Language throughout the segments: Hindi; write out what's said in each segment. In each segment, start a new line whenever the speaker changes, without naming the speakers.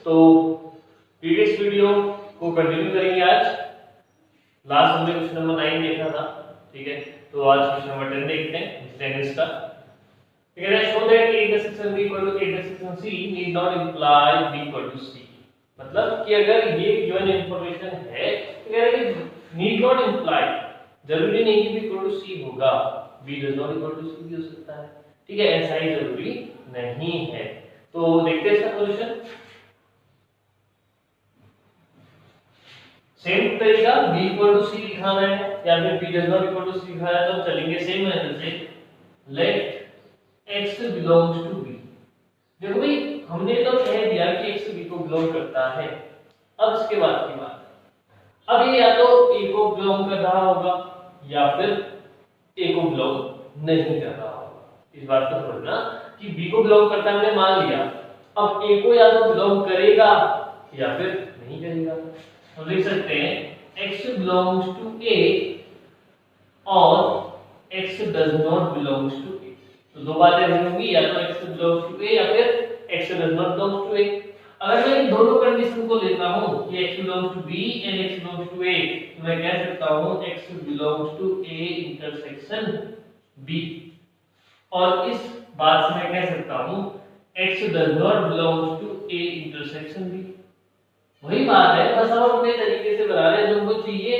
तो प्रीवियस वीडियो को कंटिन्यू करेंगे आज। लास्ट हमने क्वेश्चन नंबर 9 देखा था, ठीक है। तो आज क्वेश्चन नंबर 10 देखते हैं टेनिस का। ठीक है, show that a intersection b equal to a intersection c need not imply b equal to c। मतलब कि अगर ये गिवन इंफॉर्मेशन है तो कह रहे हैं नीड नॉट इंप्लाई, जरूरी नहीं कि b equal to c होगा, b does not equal to c भी हो सकता है, ठीक है। ऐसा ही जरूरी नहीं है। तो देखते हैं इसका सॉल्यूशन। सेम तरीका b equal to c लिखाना है या फिर b does not equal to c लिखा है तो चलेंगे सेम मेथड से। Let x belongs to b। देखो भाई हमने तो कह दिया कि x b को बिलोंग करता है। अब इसके बाद की बात, अब ये या तो a को बिलोंग कर रहा होगा या फिर a को बिलोंग नहीं कर रहा होगा। इस बात को समझना कि b को बिलोंग करता है हमने मान लिया, अब a को या तो बिलोंग करेगा या फिर नहीं करेगा। हम लिख सकते हैं x belongs to a और x does not belongs to a। तो दो बातें होंगी, या तो x belongs to a या फिर x does not belongs to a। अगर मैं इन दोनों कंडीशन को लेता हूं कि x belongs to b and x belongs to a, तो मैं कह सकता हूं x belongs to a intersection b। और इस बात से मैं कह सकता हूं x does not belongs to a intersection b। वही बात है, बस हम अपने तरीके से बना रहे हैं, जो हमको चाहिए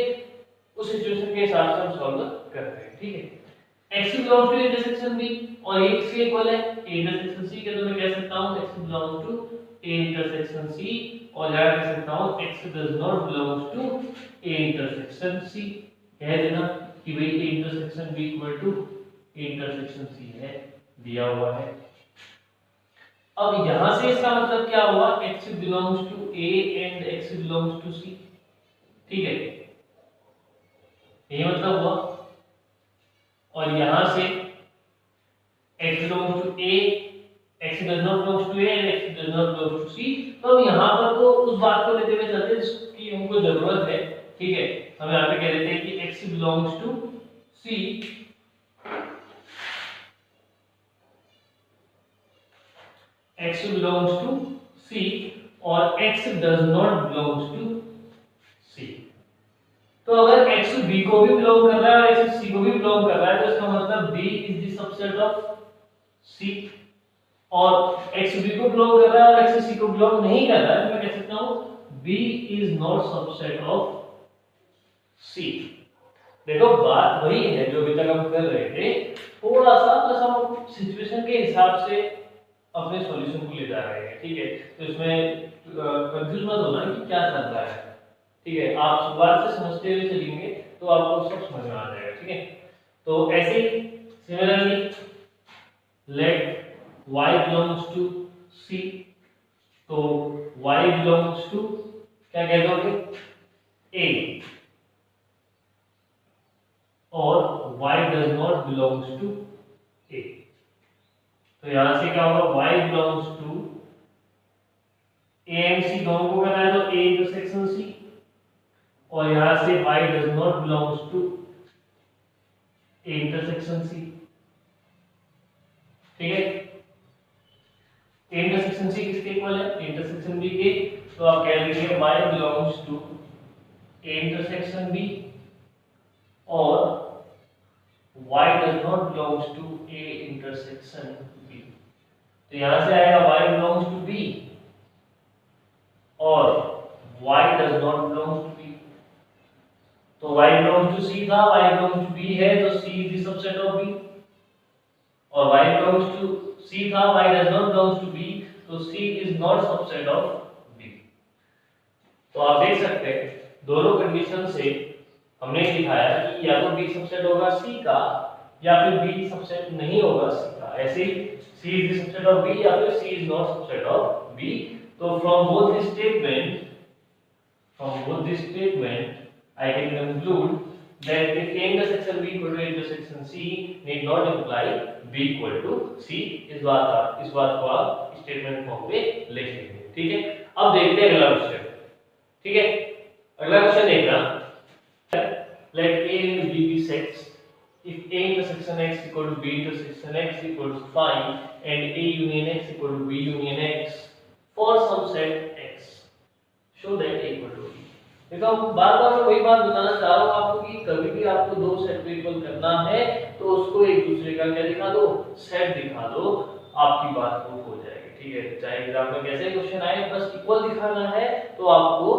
उस सिचुएशन के हिसाब से हम सॉल्व करते हैं, ठीक है। x belongs to intersection b और ये किसके इक्वल है, a intersection c के, तो मैं कह सकता हूं x belongs to a intersection c और यहां कह सकता हूं x does not belongs to a intersection c। कह देना कि भाई a intersection b equal to a intersection c है, दिया हुआ है। अब यहां से इसका मतलब क्या हुआ, x belongs to a and x belongs to c, ठीक है, यही मतलब हुआ। और यहां से x belongs to a, x does not belongs to a and x does not belongs to c। तो अब यहां पर तो उस बात को लेते हुए चलते हैं जिसकी हमको जरूरत है, ठीक है। हम यहां पे कह देते हैं कि x belongs to c x belongs to c और x does not belongs to c। तो अगर x b को भी बिलोंग कर रहा है और x c को भी बिलोंग कर रहा है तो इसका मतलब b is the subset of c। और x b को बिलोंग कर रहा है और x c को बिलोंग नहीं कर रहा है तो मैं कह सकता हूं b is not subset of c। देखो बात वही है जो अभी तक हम कर रहे थे, थोड़ा सा बस हम सिचुएशन के हिसाब से अपने सॉल्यूशन को ले जा रहे हैं, ठीक है। तो इसमें कंफ्यूज मत होना कि क्या चल रहा है, ठीक है। आप शुरुआत से समझते हुए चलेंगे तो आपको सब समझ में आ जाएगा, ठीक है। तो ऐसे ही similarly let y belongs to c, तो y belongs to क्या कह दोगे a और y does not belongs to a। तो यहां से क्या होगा, y belongs to a and c दोनों को करना है तो a intersection c और यहां से y does not belongs to a intersection c, ठीक है। a intersection c किसके इक्वल है, a intersection b के, तो आप कह लीजिए y belongs to a intersection b और y does not belongs to a intersection b। तो यहां से आएगा y belongs to b और y does not belongs to b। तो y belongs to c था, y belongs to b है तो c is the subset of b और y belongs to c था, y does not belongs to b तो c is not subset of b। तो आप देख सकते हैं दोनों कंडीशन से हमने दिखाया कि या तो b सबसेट होगा c का या फिर b सबसेट नहीं होगा c का। ऐसे ही c is the subset of b या फिर c is not subset of b। तो from both the statement I can conclude that if a intersection b equal to intersection c need not imply b equal to c। इस बात को आप स्टेटमेंट फॉर्म पे लिख लेंगे, ठीक है। अब देखते हैं अगला क्वेश्चन, ठीक है। अगला क्वेश्चन देखना, let a and b be sets if a intersection x equal to b intersection x equal to 5 and a union x equal to b union x for some set x। देखो बार बार मैं वही बात बताना चाह रहा हूँ आपको कि कभी भी आपको दो सेट को इक्वल करना है तो उसको एक दूसरे का क्या दिखा दो, सेट दिखा दो, आपकी बात प्रूफ हो जाएगी। ठीक है, चाहे एग्जाम में कैसे क्वेश्चन आए, बस इक्वल दिखाना है तो आपको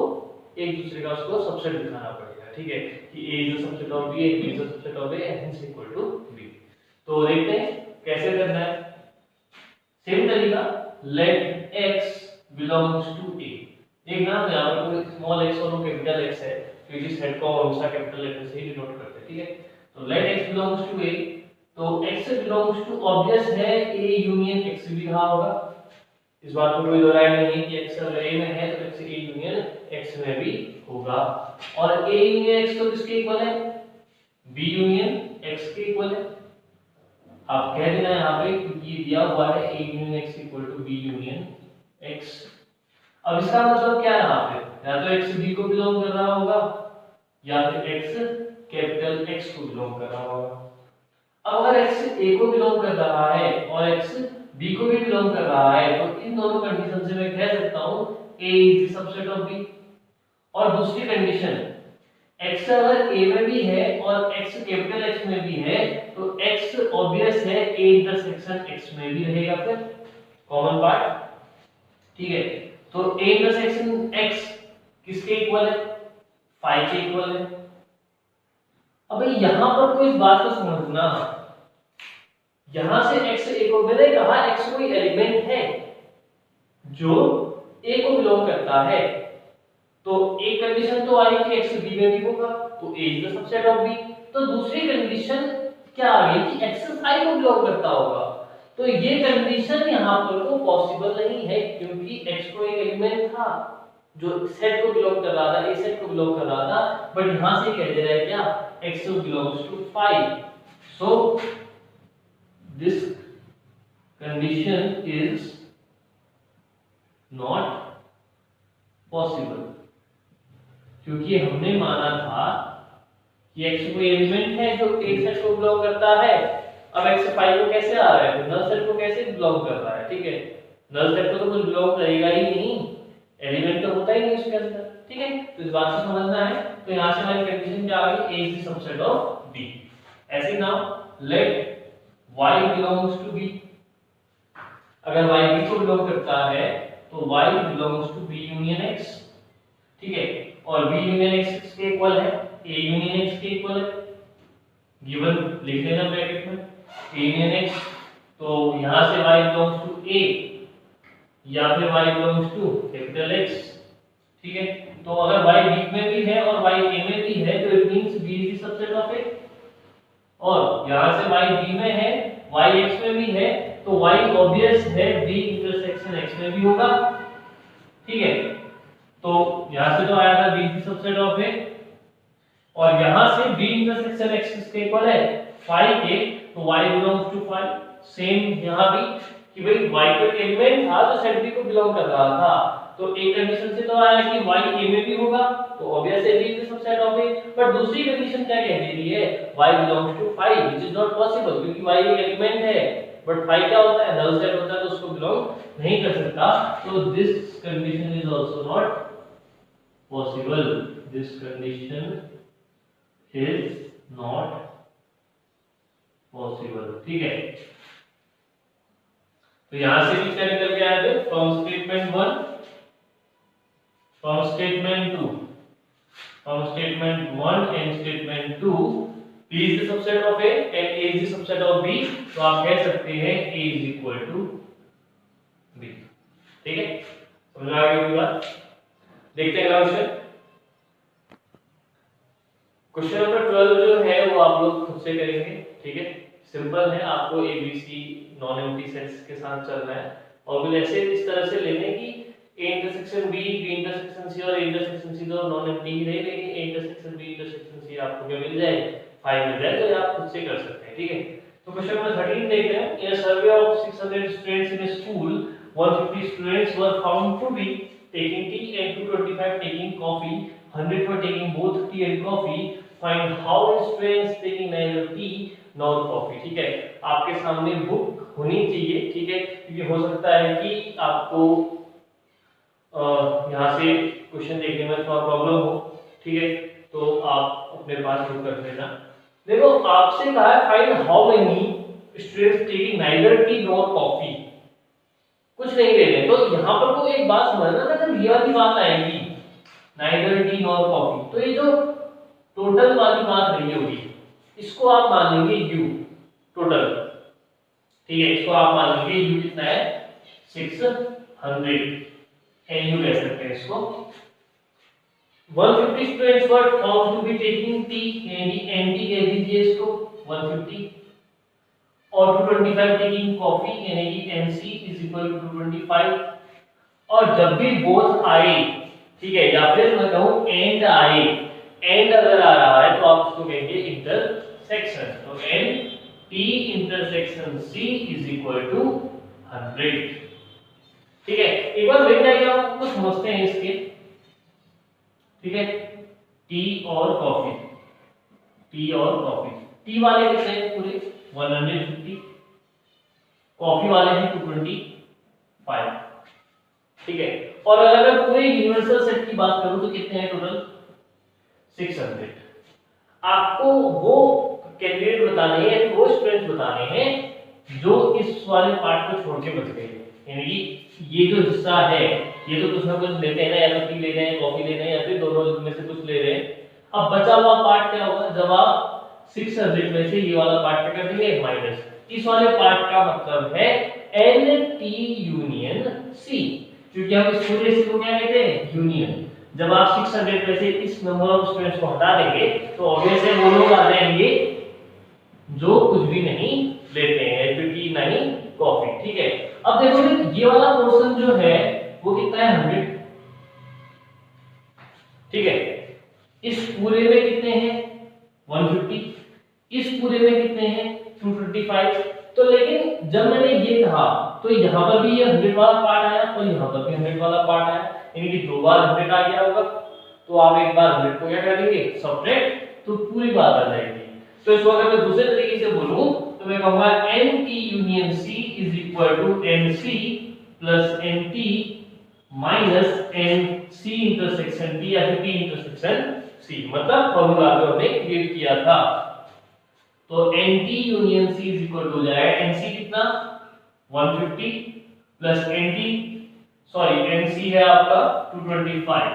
एक दूसरे का उसको सबसेट दिखाना पड़ेगा। ठीक है, कि a is the subset of b, b is the subset of a, hence equal to b। तो देखते हैं कैसे करना है। सेम तरीका, let x belongs to a। देखना यहाँ पर कोई स्मॉल x और कैपिटल x है, क्योंकि सेट को हमेशा कैपिटल लेटर से ही डिनोट करते हैं। ठीक है, तो let x belongs to a, तो x बिलोंग्स टू ऑब्वियस है a यूनियन x भी रहा होगा, इस बात में कोई दो राय नहीं है कि x अगर a में है तो x a यूनियन x में भी होगा। और a यूनियन x तो किसके इक्वल है, b यूनियन x के इक्वल है। आप कह देना यहाँ पे क्योंकि दिया हुआ है a union x equal to b union x। अब इसका मतलब क्या रहा फिर, या तो x b को बिलोंग कर रहा होगा या फिर x कैपिटल X को बिलोंग कर रहा होगा। अब अगर x a को बिलोंग कर रहा है और x b को भी बिलोंग कर रहा है तो इन दोनों कंडीशन से मैं कह सकता हूं a is the subset of b। और दूसरी कंडीशन, x अगर a में भी है और x कैपिटल X में भी है तो x ऑब्वियस है a इंटरसेक्शन x में भी रहेगा, फिर कॉमन पार्ट। ठीक है, तो a इंटरसेक्शन x किसके इक्वल है, फाई के इक्वल है। अब यहां पर कोई इस बात को समझना, यहां से x a को, मैंने कहा x कोई एलिमेंट है जो a को बिलोंग करता है, तो एक कंडीशन तो आई कि x b में भी होगा तो a is the subset of b। तो दूसरी कंडीशन क्या आ गई कि x i को बिलोंग करता होगा, तो ये कंडीशन यहाँ पर तो पॉसिबल नहीं है क्योंकि x को एक एलिमेंट था जो सेट को बिलोंग कर रहा था, a सेट को बिलोंग कर रहा था, बट यहां से कह दे रहा है क्या, x belongs to phi, so this condition is not possible, क्योंकि हमने माना था कि x कोई एलिमेंट है जो a सेट को बिलोंग करता है। अब x phi को कैसे आ रहा है, तो नल सेट को कैसे बिलोंग कर रहा है। ठीक है, नल सेट को तो कुछ बिलोंग करेगा ही नहीं, एलिमेंट तो होता ही नहीं उसके अंदर। ठीक है, तो इस बात से समझना है। तो यहां से हमारी कंडीशन क्या आ गई, a is the subset of b। ऐसे now let y belongs to b, अगर y b को बिलोंग करता है तो y belongs to b union x। ठीक है, और b यूनियन x किसके इक्वल है, a यूनियन x के इक्वल है, गिवन लिख लेना ब्रैकेट में a यूनियन x। तो यहां से y बिलोंग्स टू a या फिर y belongs to capital X। ठीक है, तो अगर y b में भी है और y a में भी है तो it means b is the subset of a। और यहां से y b में है, y x में भी है, तो y ऑब्वियस है b इंटरसेक्शन x में भी होगा। ठीक है, तो यहां से तो आया था b is the subset of a, और यहां से b इंटरसेक्शन x किसके इक्वल है, phi के, तो y belongs to phi। Same यहां भी कि भाई y कोई एलिमेंट था जो सेट b को बिलोंग कर रहा था, तो एक कंडीशन से तो आया कि y a में भी होगा तो ऑब्वियस है b is the subset of a। But दूसरी कंडीशन क्या कह रही है, y belongs to phi, which is not possible क्योंकि y एक एलिमेंट है, बट phi क्या होता है, नल सेट होता है, तो उसको बिलोंग नहीं कर सकता। तो this condition is also not possible, this condition is not possible. ठीक है, तो यहां से भी क्या निकल के आया थे, from statement 1, from statement 2, from statement 1 and statement 2 p is the subset of a and a is the subset of b, तो आप कह सकते हैं a is equal to b। ठीक है, समझ आ गई बात। देखते हैं क्वेश्चन। क्वेश्चन नंबर 12 जो है वो आप लोग खुद से करेंगे। ठीक है, सिंपल है, आपको ABC नॉन एम्प्टी सेट्स के साथ चलना है और फिर ऐसे इस तरह से लेने की A intersection B, B intersection C और A इंटरसेक्शन C तो नॉन एम्प्टी ही रहेंगे, A intersection B intersection C आपको क्या मिल जाए, 5 मिल जाए, तो ये आप खुद से कर सकते हैं। ठीक है, तो क्वेश्चन नंबर 13 देखते हैं। In a survey of 600 students in a school, 150 students were found to be taking tea and 225 taking coffee, 100 were taking both tea and coffee. Find how many students taking neither tea nor coffee। ठीक है, आपके सामने बुक होनी चाहिए। ठीक है, क्योंकि हो सकता है कि आपको यहाँ से क्वेश्चन देखने में थोड़ा प्रॉब्लम हो। ठीक है, तो आप अपने पास नोट कर लेना। देखो आपसे कहा है find how many students taking neither tea nor coffee, कुछ नहीं ले रहे। तो यहाँ पर को एक बात समझना ना, जब ये वाली बात आएगी नाइदर टी नॉर कॉफी, तो ये जो टोटल वाली बात नहीं होगी, इसको आप मान लेंगे यू टोटल, ठीक है, इसको आप मान लेंगे यू कितना है 600 एन यू कह सकते हैं इसको। 150 students were found to be taking tea, N T कह दीजिए इसको 150, और 225 टेकिंग कॉफी यानी कि एनसी इज इक्वल टू 225। और जब भी बोथ आए, ठीक है, या फिर मैं कहूं एंड आए, एंड अगर आ रहा है तो आप उसको कहेंगे इंटरसेक्शन, तो N T intersection C is equal to 100, ठीक है। एक बार वेन डायग्राम को समझते हैं इसके, ठीक है, टी और कॉफी, टी और कॉफी, टी वाले कितने हैं पूरे 150, कॉफी वाले हैं 225, ठीक है। और अगर मैं पूरे यूनिवर्सल सेट की बात करूं तो कितने हैं टोटल 600। आपको वो कैंडिडेट बताने हैं, वो स्टूडेंट्स बताने हैं जो इस वाले पार्ट को छोड़ के बच गए, यानी कि ये जो हिस्सा है ये तो कुछ ना कुछ लेते हैं ना, या तो टी ले रहे हैं, कॉफी ले रहे हैं, या फिर दोनों में से कुछ ले रहे हैं। अब बचा हुआ पार्ट क्या होगा, जब आप 600 में से ये वाला पार्ट क्या कर देंगे माइनस, इस वाले पार्ट का मतलब है एन टी यूनियन सी, क्योंकि हम इस पूरे से को क्या कहते हैं यूनियन। जब आप 600 में से इस नंबर ऑफ स्टूडेंट्स को हटा देंगे तो ऑब्वियस है वो लोग आ जाएंगे जो कुछ भी नहीं लेते हैं, क्योंकि नहीं कॉफी, ठीक है। अब देखो ये वाला पोर्शन जो है वो कितना है 100, ठीक है। इस पूरे में कितने हैं 150, इस पूरे में कितने हैं 225। तो लेकिन जब मैंने ये कहा तो यहाँ पर भी ये 100 वाला पार्ट आया और यहाँ पर भी 100 वाला पार्ट आया, यानी कि दो बार 100 आ गया होगा। तो आप एक बार 100 को क्या कर देंगे सब्ट्रैक्ट, तो पूरी बात आ जाएगी। तो इसको अगर मैं दूसरे तरीके से बोलूं तो मैं कहूंगा N T union C is equal to N C plus N T minus N C intersection T या फिर टी इंटरसेक्शन सी, मतलब फॉर्मूला जो हमने क्रिएट किया था। तो N T union C is equal to हो जाएगा एन सी कितना 150 plus N T, sorry N C है आपका 225,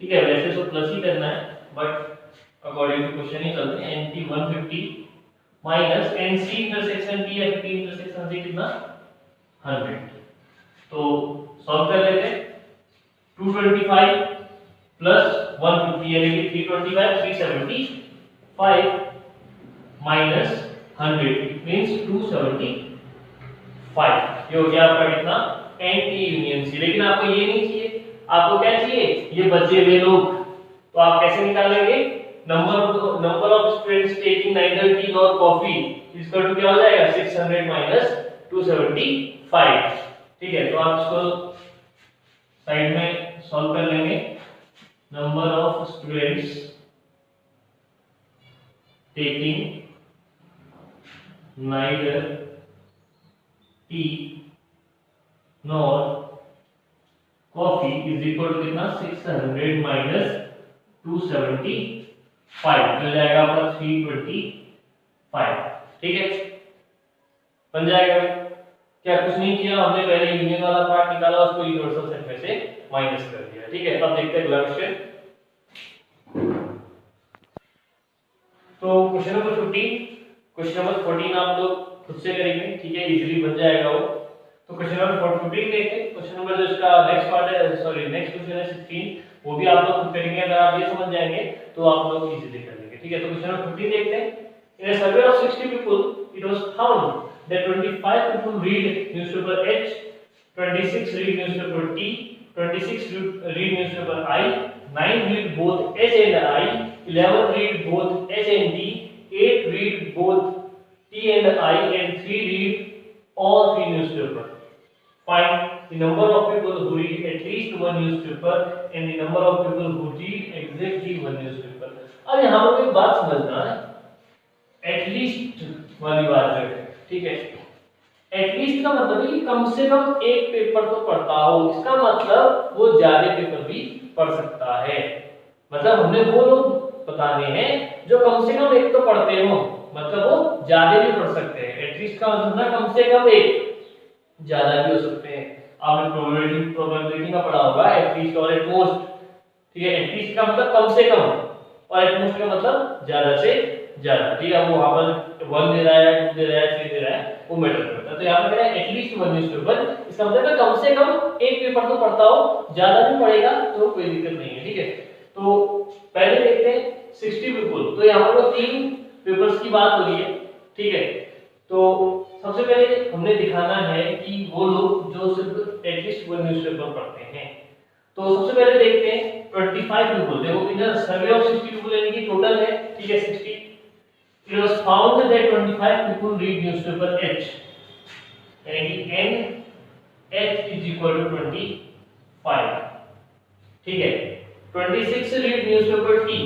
ठीक है। वैसे तो प्लस ही करना है बट अकॉर्डिंग टू क्वेश्चन ही चलते हैं। N T 150 minus N C intersection T या टी इंटरसेक्शन सी कितना 100। तो सॉल्व कर लेते हैं। 225 प्लस 150 यानी कि 325 375 माइनस 100 मींस 275, ये हो गया आपका कितना एंटी यूनियन सी। लेकिन आपको ये नहीं चाहिए, आपको क्या चाहिए ये बचे हुए लोग। तो आप कैसे निकालेंगे, number of students taking neither tea nor coffee इसका टू क्या हो जाएगा 600 माइनस 275, ठीक है। तो आप इसको साइड में सॉल्व कर लेंगे। Number of students taking neither tea nor coffee is equal to कितना 600 माइनस 275 मिल जाएगा आपका 325, ठीक है। बन जाएगा। क्या कुछ नहीं किया हमने, पहले यूनियन वाला पार्ट निकाला उसको यूनिवर्सल सेट में से माइनस कर दिया, ठीक है। अब देखते हैं अगला क्वेश्चन। तो क्वेश्चन नंबर 15, क्वेश्चन नंबर 14 आप लोग खुद से करेंगे, ठीक है, इजीली बन जाएगा वो। तो क्वेश्चन नंबर 15 देखते हैं। क्वेश्चन नंबर जो इसका नेक्स्ट पार्ट है, सॉरी नेक्स्ट क्वेश्चन है 16, वो भी आप लोग खुद करेंगे। अगर आप ये समझ जाएंगे तो आप लोग इजीली कर लेंगे, ठीक है। तो क्वेश्चन नंबर 15 देखते हैं। In a survey of 60 people it was found that 25 people read newspaper H, 26 read newspaper T, 26 read newspaper I, 9 read both H and I, 11 read both H and D, 8 read both T and I, and 3 read all 3 newspaper. Find the number of people who read at least one newspaper and the number of people who read exactly one newspaper. अब यहाँ पर एक बात समझना है, at least वाली बात है, ठीक है। एटलीस्ट का मतलब है कि कम से कम एक पेपर तो पढ़ता हो, इसका मतलब वो ज्यादा पेपर भी पढ़ सकता है, मतलब हमने वो लोग बताने हैं जो कम से कम एक तो पढ़ते हो, मतलब वो ज्यादा भी पढ़ सकते हैं। एटलीस्ट का मतलब ना कम से कम एक, ज्यादा भी हो सकते हैं। आपने प्रोबेबिलिटी का पढ़ा होगा, एटलीस्ट और एटमोस्ट। ठीक है, एटलीस्ट का मतलब कम से कम और एटमोस्ट का मतलब ज्यादा से ज्यादा। ठीक है, वो वहां पर 1 दे रहा है, 2 दे रहा है, 3 दे रहा है, वो मैटर करता है। तो यहाँ पे कह रहा है एटलीस्ट 1 न्यूज़पेपर, इसका मतलब है कम से कम एक पेपर तो पढ़ता हो, ज्यादा भी पढ़ेगा तो कोई दिक्कत नहीं है। ठीक है, तो पहले देखते हैं 60 पीपल। तो यहाँ पर 3 पेपर्स की बात हो रही है। ठीक है, तो सबसे पहले हमने दिखाना है कि वो लोग जो सिर्फ एटलीस्ट 1 न्यूज़पेपर पढ़ते हैं। तो सबसे पहले देखते हैं 25 पीपल। देखो इधर सर्वे ऑफ 60 पीपल यानी कि टोटल है। ठीक है, 60। It was found that 25 people read newspaper H, यानी कि NH is equal to 25। ठीक है, 26 read newspaper T,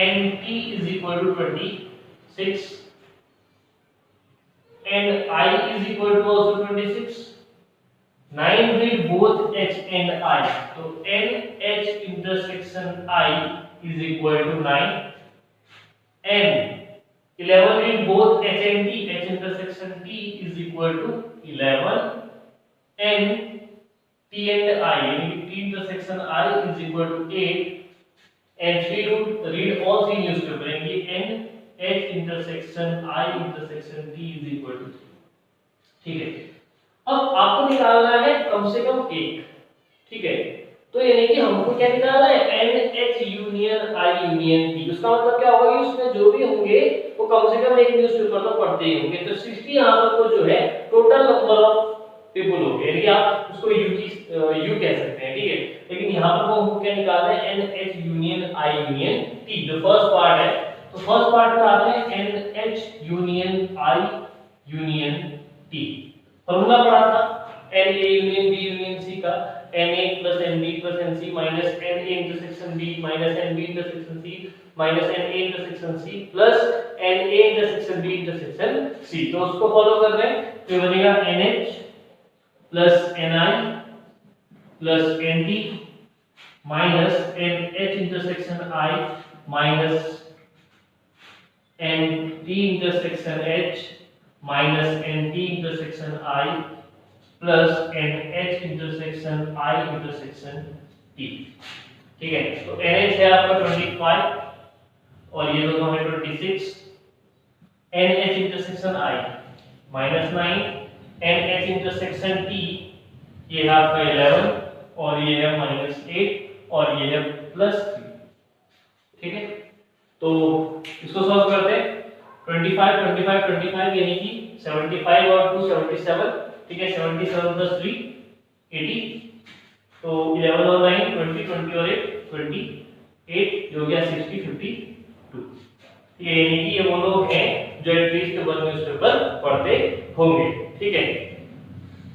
NT is equal to 26, and I is equal to also 26। 9 read both H and I, so NH intersection I is equal to 9, and 11 read both H and T, H intersection T is equal to 11, and T and I, यानी कि T intersection I is equal to 8, and 3 read all 3 newspaper, यानी कि N H intersection I intersection T is equal to 3। ठीक है, अब आपको निकालना है कम से कम एक। ठीक है, तो यानी कि हमको क्या निकालना है, NH union I union T। उसका मतलब क्या होगा कि उसमें जो भी होंगे वो कम से कम एक न्यूज़पेपर तो पढ़ते ही होंगे। तो 60 यहाँ पर तो जो है टोटल नंबर ऑफ पीपल हो गए, यानी आप उसको यू कह सकते हैं। ठीक है, लेकिन यहाँ पर हमको क्या निकालना है, NH union I union T। जो फर्स्ट पार्ट है, तो फर्स्ट पार्ट में आता है NH union I union T। Formula पढ़ा था Na union B union C का, Na plus Nb plus Nc minus Na intersection B minus Nb intersection C minus Na intersection C plus Na intersection B intersection C। तो उसको फॉलो कर रहे हैं, तो बनेगा NH plus Ni plus Nt minus NH intersection I minus Nt intersection H minus Nt intersection I plus NH intersection I intersection T। ठीक है, तो NH है आपका 25 और ये दोनों है 26। NH intersection I -9, NH intersection T ये है आपका 11 और ये है -8 और ये है +3। ठीक है, तो इसको सॉल्व करते हैं। 25 25 25 यानी कि 75 और 2 77। ठीक है, 77 + 3 80, तो 11 और 9 20, 20 और 8 28, हो गया 60 52। ये यानी कि ये वो लोग हैं जो एटलीस्ट 1 न्यूज़पेपर पढ़ते होंगे। ठीक है,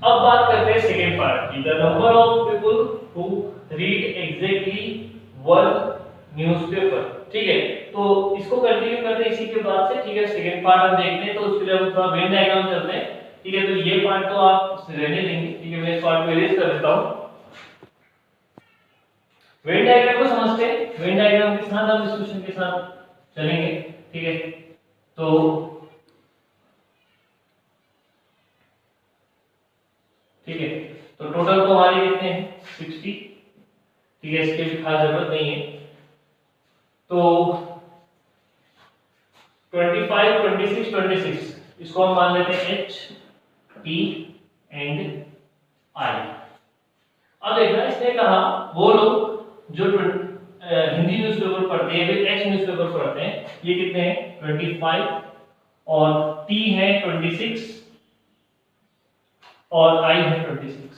अब बात करते हैं सेकंड पार्ट की, the number of people who read exactly 1 newspaper. ठीक है, तो इसको कंटिन्यू करते हैं इसी के बाद से। ठीक है, सेकंड पार्ट हम देखते हैं, तो उसके लिए हम थोड़ा वेन डायग्राम चलते हैं। ठीक है, तो ये पार्ट तो आप रहने देंगे। ठीक है, मैं इस पार्ट को इरेज कर देता हूं। वेन डायग्राम को समझते हैं, वेन डायग्राम के साथ हम डिस्कशन के साथ चलेंगे। ठीक है, तो ठीक है, तो टोटल तो हमारे कितने हैं 60। ठीक है, इसके भी खास जरूरत नहीं है। तो 25 26 26 इसको हम मान लेते हैं H T एंड I। अब देखना, इसने कहा वो लोग जो हिंदी न्यूज़पेपर पढ़ते हैं, वे H न्यूज़पेपर पढ़ते हैं, ये कितने हैं 25 और T है 26 और I है 26।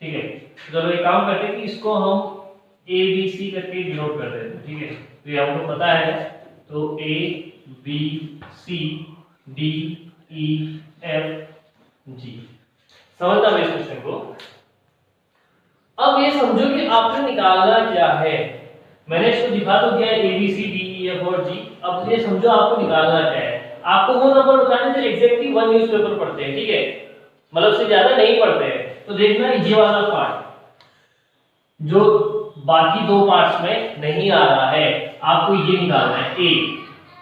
ठीक है, चलो एक काम करते हैं कि इसको हम A B C करके डिनोट कर देते हैं। ठीक है, तो ये हमको पता है, तो A B C D E F G। समझता है इस क्वेश्चन को? अब ये समझो कि आपने निकालना क्या है। मैंने इसको दिखा तो दिया A B C D E F और G। अब ये समझो आपको निकालना क्या है। आपको वो नंबर बताने जो एग्जैक्टली 1 न्यूज़पेपर पढ़ते हैं। ठीक है, मतलब से ज्यादा नहीं पढ़ते हैं। तो देखना ये वाला पार्ट जो बाकी दो पार्ट्स में नहीं आ रहा है, आपको ये निकालना है ए,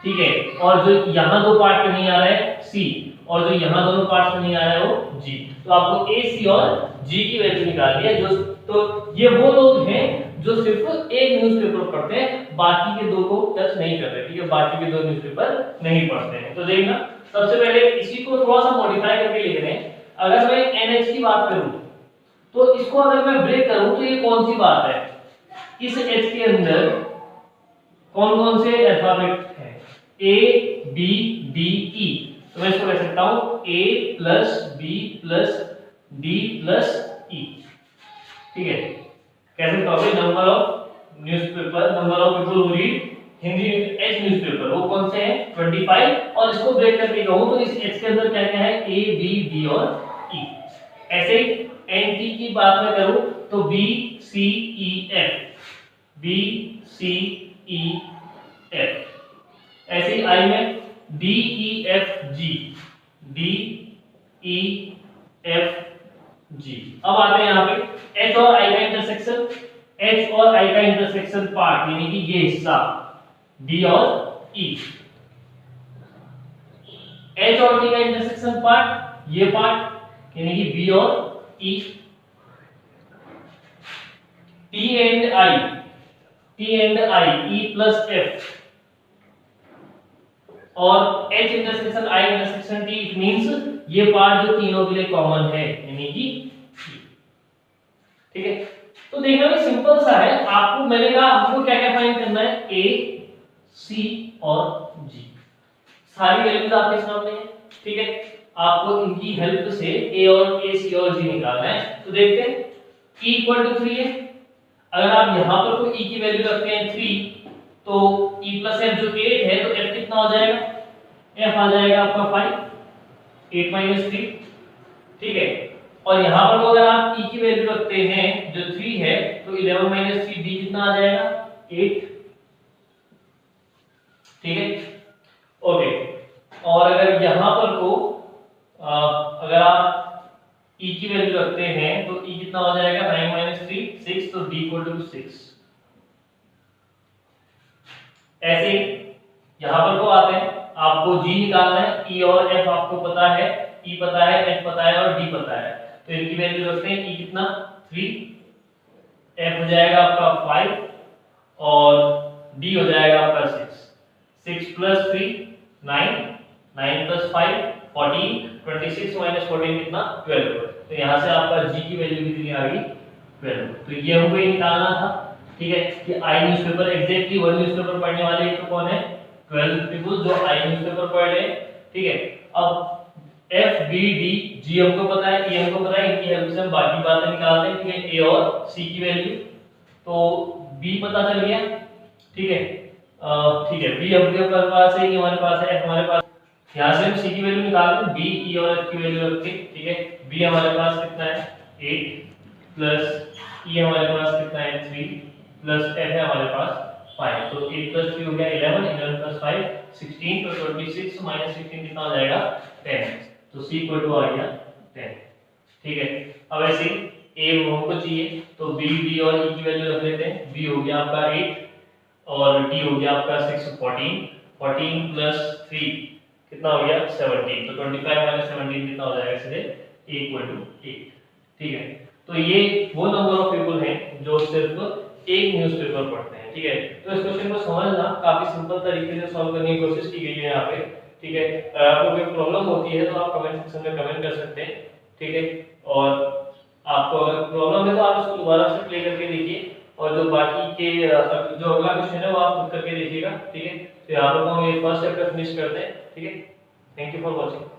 ठीक है, और जो यहाँ दो पार्ट में नहीं आ रहा है सी, और जो यहाँ दोनों पार्ट्स में नहीं आ रहा है वो जी। तो आपको ए, सी और जी की वैल्यू निकालनी है। जो तो ये वो लोग हैं जो सिर्फ एक न्यूज़पेपर पढ़ते हैं, बाकी के दो को टच नहीं करते, ठीक है, बाकी के दो न्यूज़पेपर नहीं पढ़ते हैं। तो देखना, सबसे पहले इसी को थोड़ा सा मॉडिफाई करके लिख रहे हैं। अगर मैं एनएच की बात करूं तो इसको अगर मैं ब्रेक करूं तो ये कौन सी बात है, इस एच के अंदर कौन कौन से अल्फाबेट है, ए बी डी ई। तो मैं इसको कह सकता हूं A plus B plus D plus E, ठीक है। कैसे कहोगे, number of newspaper, number of people who read Hindi H newspaper, वो कौन से हैं 25। और इसको ब्रेक करके कहूं तो इस एच के अंदर क्या क्या है, ए बी डी और ई। ऐसे ही एन टी की बात में करूं तो B C E F, B C E F. ऐसे ही आई में D E F G, D E F G. अब आते हैं यहाँ पे एच और आई का इंटरसेक्शन, एच और आई का इंटरसेक्शन पार्ट यानी कि ये हिस्सा डी और ई, एच और डी का इंटरसेक्शन पार्ट ये पार्ट यानी कि बी और E, T and I, T and I E plus F, और H intersection I intersection T, it means ये पार्ट जो तीनों के लिए कॉमन है यानी कि, ठीक है। तो देखना भी सिंपल सा है, आपको मैंने कहा आपको क्या क्या फाइंड करना है, ए सी और जी, सारी वैल्यूज आपके सामने है, ठीक है। आपको इनकी हेल्प से ए और ए सी और जी निकालना है। तो देखते हैं e इक्वल टू 3 है, अगर आप यहां पर कोई e की वैल्यू रखते हैं 3 तो e प्लस f जो 8 है तो f कितना हो जाएगा, f आ जाएगा आपका 5, 8 माइनस 3, ठीक है। और यहां पर अगर आप e की वैल्यू रखते हैं जो 3 है तो 11 माइनस 3 d कितना आ जाएगा 8, ठीक है, ओके। और अगर यहां पर को अगर आप e की वैल्यू रखते हैं तो e कितना हो जाएगा 9 माइनस 3 6, तो d इक्वल टू 6। ऐसे यहां पर को आते हैं, आपको g निकालना है, e और f आपको पता है, e पता है, f पता है और d पता है, तो इनकी वैल्यू रखते हैं, e कितना 3, f हो जाएगा आपका 5 और d हो जाएगा आपका 6, 6 प्लस 3 9, 9 प्लस 5 14, 26 माइनस 14 कितना 12। तो यहाँ से आपका g की वैल्यू कितनी आ गई 12। तो ये हमको निकालना था, ठीक है, कि आई न्यूज़पेपर एग्जैक्टली वन न्यूज़पेपर पढ़ने वाले तो कौन है 12 पीपल जो आई न्यूज़पेपर पढ़ रहे हैं, ठीक है। अब एफ बी डी जी हमको पता है, e हमको पता है, इनकी हेल्प से हम बाकी बातें निकालते हैं, ठीक है। ए और सी की वैल्यू तो b पता चल गया, ठीक है, ठीक है, b हमके पास है, हमारे पास है, f हमारे पास, यहाँ से हम c की वैल्यू निकालते हैं, b e और f की वैल्यू रख के, ठीक है। b हमारे पास कितना है 8 प्लस e हमारे पास कितना है 3 प्लस f है हमारे पास 5, तो 8 प्लस 3 हो गया 11, 11 प्लस 5 16, तो 26 माइनस 16 कितना हो जाएगा 10, तो c इक्वल टू आ गया 10, ठीक है। अब ऐसे a हमको चाहिए तो b d और e की वैल्यू रख लेते हैं, b हो गया आपका 8 और d हो गया आपका 6, 14, 14 प्लस 3 कितना हो गया 17, तो 25 माइनस 17 कितना हो जाएगा सीधे इक्वल टू 8, ठीक है। तो ये वो नंबर ऑफ पीपल हैं जो सिर्फ एक न्यूज़पेपर पढ़ते हैं, ठीक है। तो इस क्वेश्चन को समझना काफी सिंपल तरीके से सॉल्व करने की कोशिश की गई है यहाँ पे, ठीक है। अगर आपको कोई प्रॉब्लम होती है तो आप कमेंट सेक्शन में कमेंट कर सकते हैं, ठीक है। और आपको अगर प्रॉब्लम है तो आप इसको दोबारा से प्ले करके देखिए, और जो बाकी के जो अगला क्वेश्चन है वो आप खुद करके देखिएगा, ठीक है। तो यहाँ पर हम ये फर्स्ट चैप्टर फिनिश करते हैं, ठीक है। Thank you for watching.